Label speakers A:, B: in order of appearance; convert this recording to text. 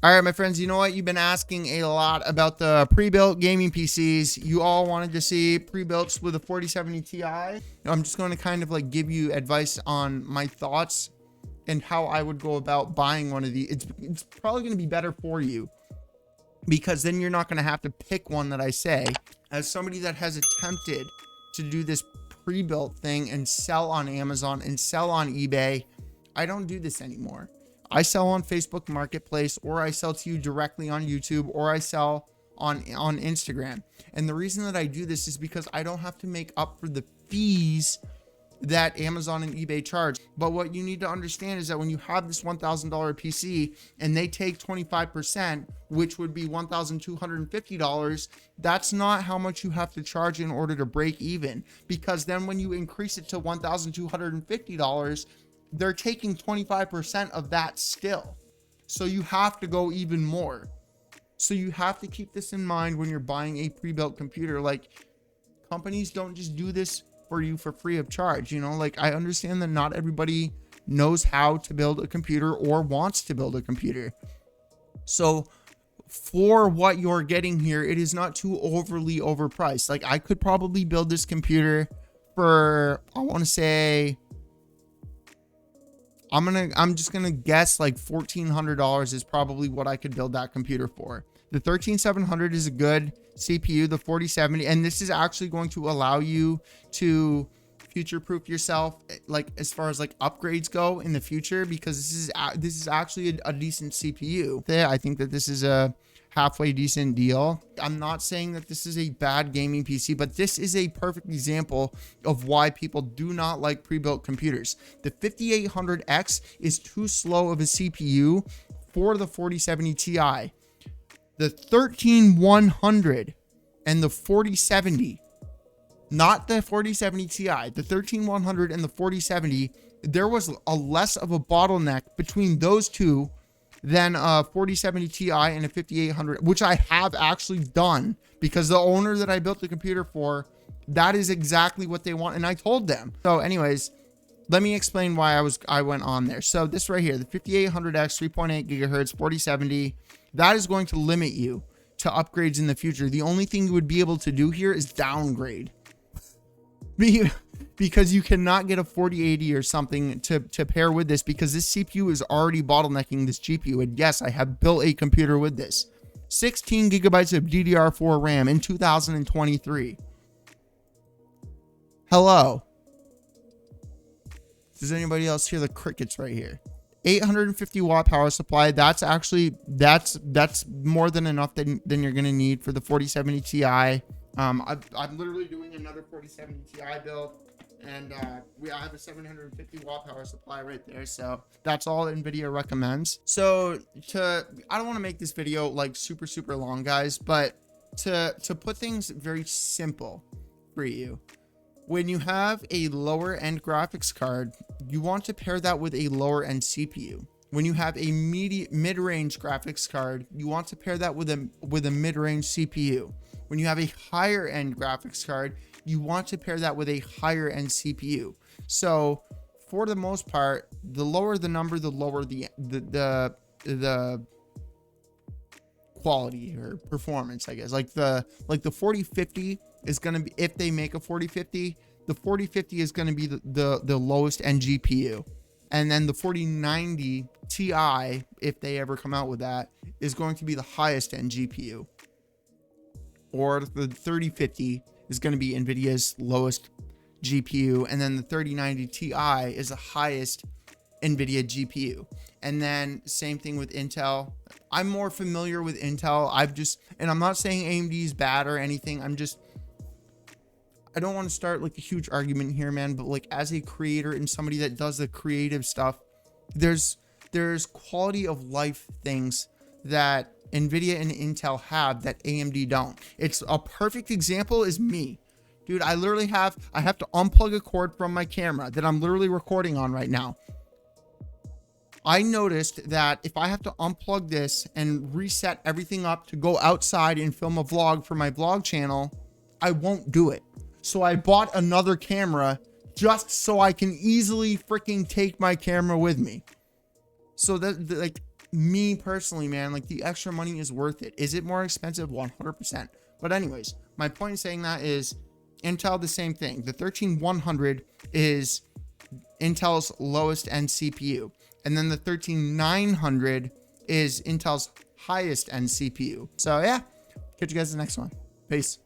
A: All right, my friends, you know what? You've been asking a lot about the pre-built gaming PCs. You all wanted to see pre-builts with a 4070 Ti. I'm just going to kind of like give you advice on my thoughts and how I would go about buying one of these. It's probably going to be better for you because then you're not going to have to pick one that I say. As somebody that has attempted to do this pre-built thing and sell on Amazon and sell on eBay, I don't do this anymore. I sell on Facebook Marketplace, or I sell to you directly on YouTube, or I sell on Instagram. And the reason that I do this is because I don't have to make up for the fees that Amazon and eBay charge. But what you need to understand is that when you have this $1,000 PC and they take 25%, which would be $1,250, that's not how much you have to charge in order to break even. Because then when you increase it to $1,250, they're taking 25% of that still. So you have to go even more. So you have to keep this in mind when you're buying a pre-built computer. Like, companies don't just do this for you for free of charge. You know, like, I understand that not everybody knows how to build a computer or wants to build a computer. So for what you're getting here, it is not too overly overpriced. Like, I could probably build this computer for, I want to say, I'm just gonna guess like $1,400 is probably what I could build that computer for. The 13700 is a good CPU, the 4070, and this is actually going to allow you to future-proof yourself, like as far as like upgrades go in the future, because this is actually a decent CPU. I think that this is a halfway decent deal. I'm not saying that this is a bad gaming PC, but this is a perfect example of why people do not like pre-built computers. The 5800X is too slow of a CPU for the 4070 Ti. The 13100 and the 4070, not the 4070 Ti, the 13100 and the 4070, there was a less of a bottleneck between those two than a 4070 Ti and a 5800, which I have actually done, because the owner that I built the computer for, that is exactly what they want, and I told them. So anyways, let me explain why I went on there. So this right here, the 5800X 3.8 gigahertz 4070, that is going to limit you to upgrades in the future. The only thing you would be able to do here is downgrade. Because you cannot get a 4080 or something to pair with this, because this CPU is already bottlenecking this GPU. And yes, I have built a computer with this. 16 gigabytes of DDR4 RAM in 2023. Hello. Does anybody else hear the crickets right here? 850 watt power supply. That's actually, that's more than enough than you're going to need for the 4070 Ti. I'm literally doing another 4070 Ti build, and I have a 750 watt power supply right there. So that's all NVIDIA recommends. So I don't want to make this video like super long, guys, but to put things very simple for you, when you have a lower end graphics card, you want to pair that with a lower end CPU. When you have a mid-range graphics card, you want to pair that with a mid-range CPU. When you have a higher end graphics card, you want to pair that with a higher end CPU. So for the most part, the lower the number, the lower the quality or performance, I guess. Like the 4050 is going to be, if they make a 4050, the 4050 is going to be the lowest end GPU. And then the 4090 Ti, if they ever come out with that, is going to be the highest end GPU. Or the 3050 is going to be NVIDIA's lowest GPU. And then the 3090 Ti is the highest NVIDIA GPU. And then same thing with Intel. I'm more familiar with Intel. And I'm not saying AMD is bad or anything. I don't want to start like a huge argument here, man, but like as a creator and somebody that does the creative stuff, there's quality of life things that NVIDIA and Intel have that AMD don't. It's a perfect example is me. Dude, I have to unplug a cord from my camera that I'm literally recording on right now. I noticed that if I have to unplug this and reset everything up to go outside and film a vlog for my vlog channel, I won't do it. So I bought another camera just so I can easily freaking take my camera with me. So that like me personally, man, like the extra money is worth it. Is it more expensive? 100%. But anyways, my point in saying that is Intel, the same thing. The 13100 is Intel's lowest end CPU. And then the 13900 is Intel's highest end CPU. So yeah, catch you guys in the next one. Peace.